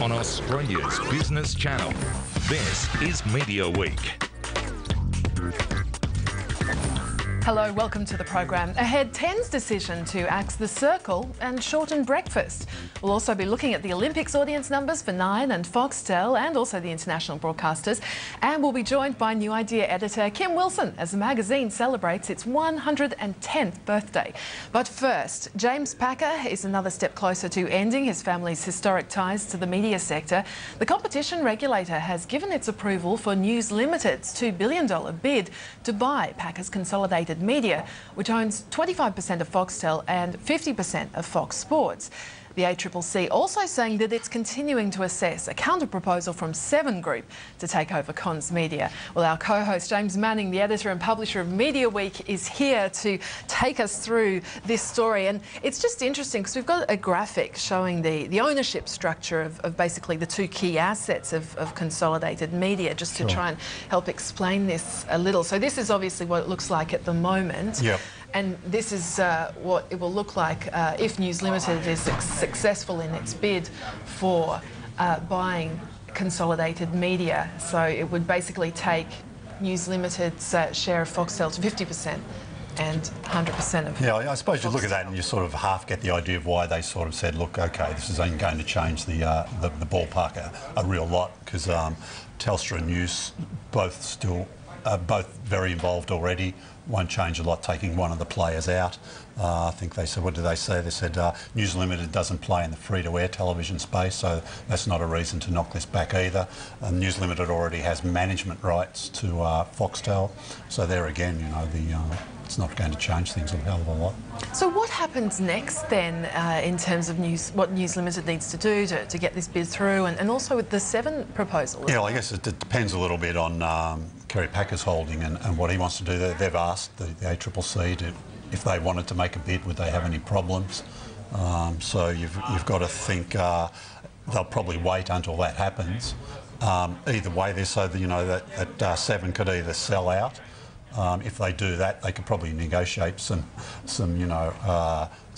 on Australia's business channel. This is Mediaweek. Hello, welcome to the program. Ahead, Ten's decision to axe the circle and shorten breakfast. We'll also be looking at the Olympics audience numbers for Nine and Foxtel and also the international broadcasters. And we'll be joined by New Idea editor Kim Wilson as the magazine celebrates its 110th birthday. But first, James Packer is another step closer to ending his family's historic ties to the media sector. The competition regulator has given its approval for News Limited's $2 billion bid to buy Packer's Consolidated Media, which owns 25% of Foxtel and 50% of Fox Sports. The ACCC also saying that it's continuing to assess a counter-proposal from Seven Group to take over Cons Media. Well, our co-host James Manning, the editor and publisher of Mediaweek, is here to take us through this story. And it's just interesting because we've got a graphic showing the ownership structure of basically the two key assets of Consolidated Media, just to try and help explain this a little. So this is obviously what it looks like at the moment. Yep. And this is what it will look like if News Limited is successful in its bid for buying Consolidated Media. So it would basically take News Limited's share of Foxtel to 50% and 100% of... Yeah, I suppose you look at that and you sort of half get the idea of why they sort of said, look, OK, this is only going to change the ballpark a real lot, because Telstra and News both very involved already. Won't change a lot taking one of the players out. I think they said, what did they say? They said News Limited doesn't play in the free-to-air television space, so that's not a reason to knock this back either. News Limited already has management rights to Foxtel, so there again, you know, it's not going to change things a hell of a lot. So what happens next then in terms of what News Limited needs to do to get this bid through, and also with the Seven proposal? Yeah, well, I guess it depends a little bit on Kerry Packer's holding and what he wants to do. They've asked the ACCC if they wanted to make a bid, would they have any problems? So you've got to think they'll probably wait until that happens. Either way, they're so that, you know, that Seven could either sell out. If they do that, they could probably negotiate some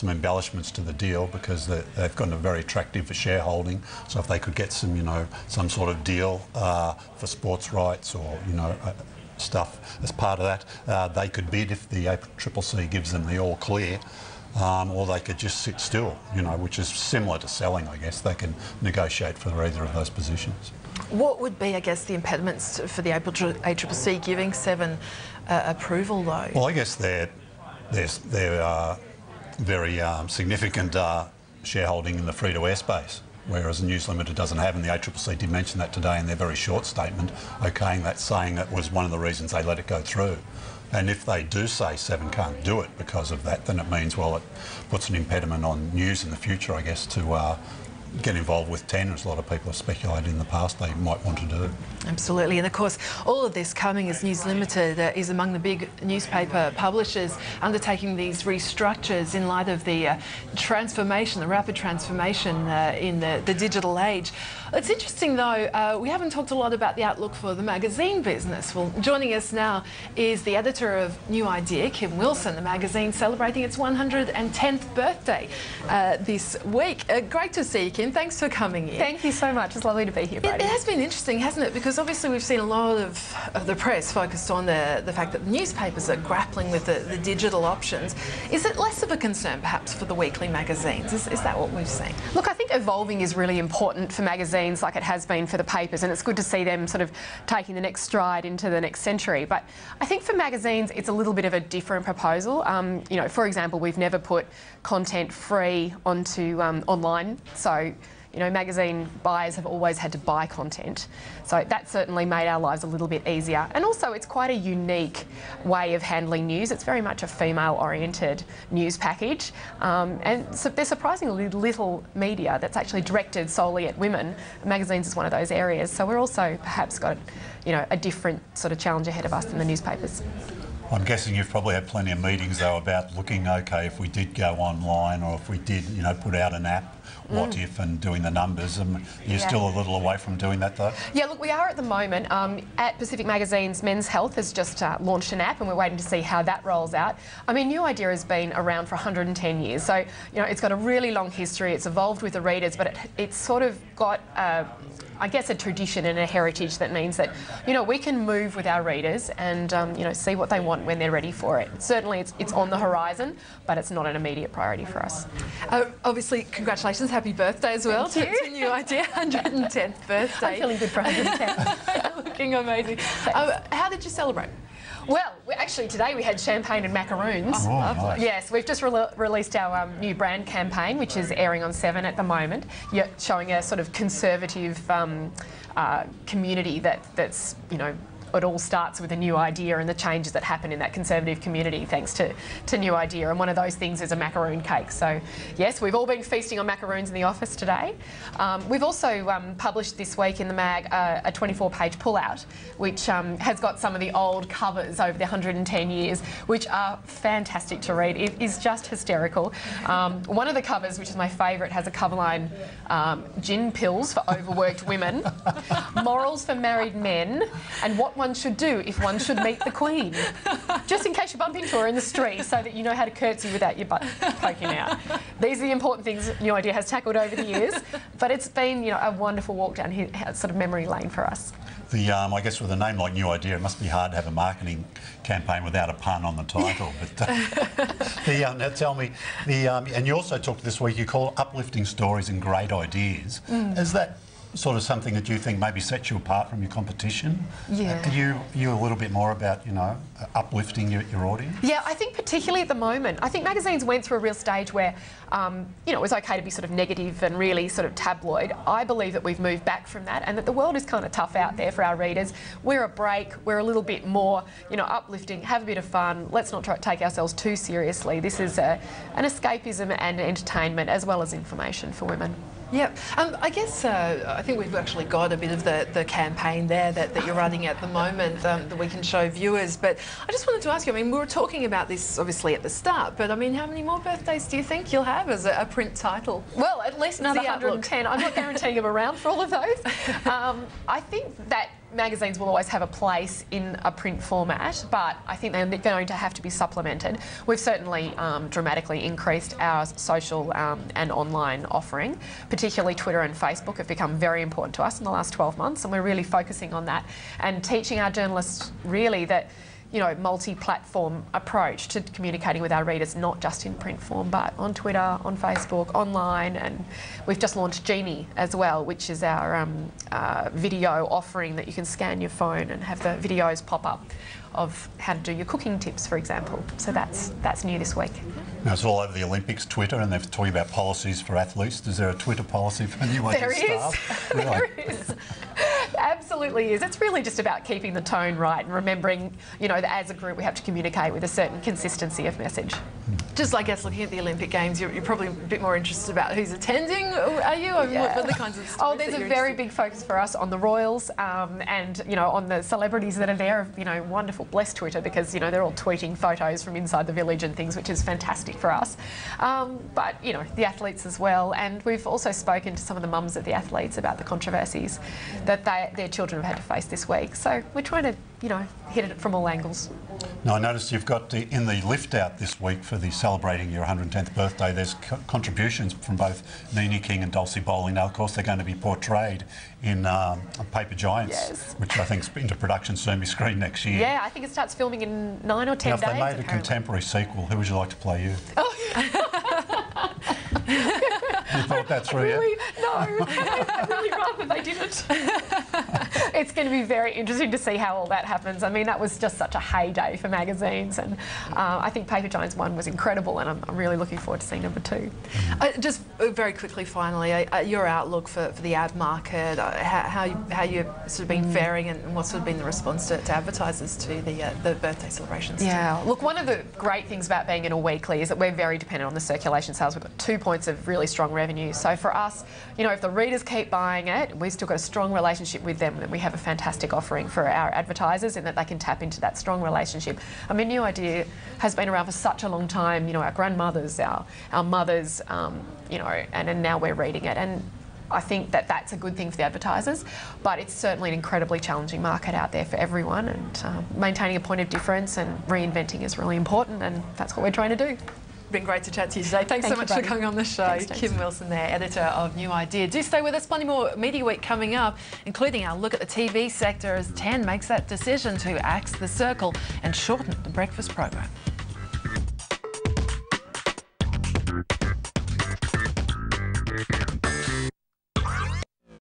embellishments to the deal, because they've got a very attractive shareholding. So if they could get some sort of deal for sports rights or stuff as part of that, they could bid if the ACCC gives them the all clear. Or they could just sit still, which is similar to selling, I guess. They can negotiate for either of those positions. What would be, I guess, the impediments for the ACCC giving Seven approval, though? Well, I guess they're very significant shareholding in the free-to-air space, whereas News Limited doesn't have, and the ACCC did mention that today in their very short statement, okaying that, saying that was one of the reasons they let it go through. And if they do say Seven can't do it because of that, then it means, well, it puts an impediment on News in the future, I guess, to get involved with Ten, as a lot of people have speculated in the past they might want to do. Absolutely, and of course all of this coming as News Limited is among the big newspaper publishers undertaking these restructures in light of the transformation, the rapid transformation in the digital age. It's interesting though, we haven't talked a lot about the outlook for the magazine business. Well, joining us now is the editor of New Idea, Kim Wilson. The magazine celebrating its 110th birthday this week. Great to see you, Kim. Thanks for coming in. Thank you so much. It's lovely to be here, Brady. It has been interesting, hasn't it? Because obviously we've seen a lot of the press focused on the fact that the newspapers are grappling with the digital options. Is it less of a concern perhaps for the weekly magazines? Is that what we've seen? Look, I think evolving is really important for magazines like it has been for the papers, and it's good to see them sort of taking the next stride into the next century. But I think for magazines it's a little bit of a different proposal. For example, we've never put content free onto online, so magazine buyers have always had to buy content. So that certainly made our lives a little bit easier. And also it's quite a unique way of handling news. It's very much a female-oriented news package. And so there's surprisingly little media that's actually directed solely at women. Magazines is one of those areas. So we're also perhaps got, a different sort of challenge ahead of us than the newspapers. I'm guessing you've probably had plenty of meetings, though, about looking, OK, if we did go online or if we did, put out an app, what if and doing the numbers. You're still a little away from doing that though? Yeah, look, we are at the moment. At Pacific Magazine's Men's Health has just launched an app, and we're waiting to see how that rolls out. I mean, New Idea has been around for 110 years, so it's got a really long history. It's evolved with the readers, but it's sort of got I guess a tradition and a heritage that means that we can move with our readers and see what they want when they're ready for it. Certainly it's on the horizon, but it's not an immediate priority for us. Obviously, congratulations, happy birthday as well to New Idea, 110th birthday. I'm feeling good for 110. Looking amazing. How did you celebrate? Well, actually today we had champagne and macaroons. Oh, nice. Yes, we've just released our new brand campaign, which is airing on 7 at the moment, showing a sort of conservative community that's it all starts with a new idea and the changes that happen in that conservative community thanks to New Idea, and one of those things is a macaroon cake. So yes, we've all been feasting on macaroons in the office today. We've also published this week in the mag a 24-page pullout, which has got some of the old covers over the 110 years, which are fantastic to read. It is just hysterical. One of the covers, which is my favourite, has a cover line, gin pills for overworked women, morals for married men, and what one should do if one should meet the Queen. Just in case you bump into her in the street, so that you know how to curtsy without your butt poking out. These are the important things New Idea has tackled over the years, but it's been a wonderful walk down here, sort of memory lane for us. I guess with a name like New Idea, it must be hard to have a marketing campaign without a pun on the title. But now tell me, and you also talked this week, you call uplifting stories and great ideas. Is that sort of something that you think maybe sets you apart from your competition? Yeah. Are you a little bit more about, uplifting your audience? Yeah, I think particularly at the moment, I think magazines went through a real stage where, it was okay to be sort of negative and really sort of tabloid. I believe that we've moved back from that and that the world is kind of tough out there for our readers. We're a break, we're a little bit more, uplifting, have a bit of fun. Let's not try to take ourselves too seriously. This is an escapism and entertainment as well as information for women. Yep. I guess I think we've actually got a bit of the campaign there that you're running at the moment that we can show viewers. But I just wanted to ask you, I mean, we were talking about this obviously at the start, but I mean, how many more birthdays do you think you'll have as a print title? Well, at least another 110. I'm not guaranteeing I'm around for all of those. I think that magazines will always have a place in a print format, but I think they're going to have to be supplemented. We've certainly dramatically increased our social and online offering, particularly Twitter and Facebook have become very important to us in the last 12 months, and we're really focusing on that and teaching our journalists really that multi-platform approach to communicating with our readers, not just in print form, but on Twitter, on Facebook, online. And we've just launched Genie as well, which is our video offering that you can scan your phone and have the videos pop up of how to do your cooking tips, for example. So that's new this week. Now, it's all over the Olympics, Twitter, and they're talking about policies for athletes. Is there a Twitter policy for New Idea staff? There is. Absolutely is. It's really just about keeping the tone right and remembering, that as a group we have to communicate with a certain consistency of message. Just, I guess, looking at the Olympic Games, you're probably a bit more interested about who's attending, are you? Or what are the kinds of stories there's a very big focus for us on the royals and, on the celebrities that are there. Wonderful, bless Twitter, because, they're all tweeting photos from inside the village and things, which is fantastic for us. But, the athletes as well. And we've also spoken to some of the mums of the athletes about the controversies that their children have had to face this week. So we're trying to, hit it from all angles. Now, I noticed you've got in the lift out this week for the celebrating your 110th birthday, there's contributions from both Nene King and Dulcie Bowling. Now, of course, they're going to be portrayed in Paper Giants, which I think is into production soon, be screened next year. Yeah, I think it starts filming in 9 or 10 days. Now, if they made a contemporary sequel, who would you like to play you? Oh. You thought that through yet? No, I'd really rather they didn't. It's going to be very interesting to see how all that happens. I mean, that was just such a heyday for magazines, and I think Paper Giants 1 was incredible, and I'm really looking forward to seeing number 2. Just very quickly, finally, your outlook for the ad market, how you've sort of been faring, and what's sort of been the response to advertisers to the birthday celebrations? Yeah, look, one of the great things about being in a weekly is that we're very dependent on the circulation sales. We've got 2 points of really strong revenue. So for us, know, if the readers keep buying it, we've still got a strong relationship with them, and we have a fantastic offering for our advertisers in that they can tap into that strong relationship. I mean, New Idea has been around for such a long time, you know, our grandmothers, our mothers, you know, and now we're reading it. And I think that that's a good thing for the advertisers, but it's certainly an incredibly challenging market out there for everyone, and maintaining a point of difference and reinventing is really important, and that's what we're trying to do. Been great to chat to you today. Thanks so much for coming on the show. Thanks. Kim Wilson there, editor of New Idea. Do stay with us, plenty more Media Week coming up, including our look at the TV sector as 10 makes that decision to axe the circle and shorten the breakfast program.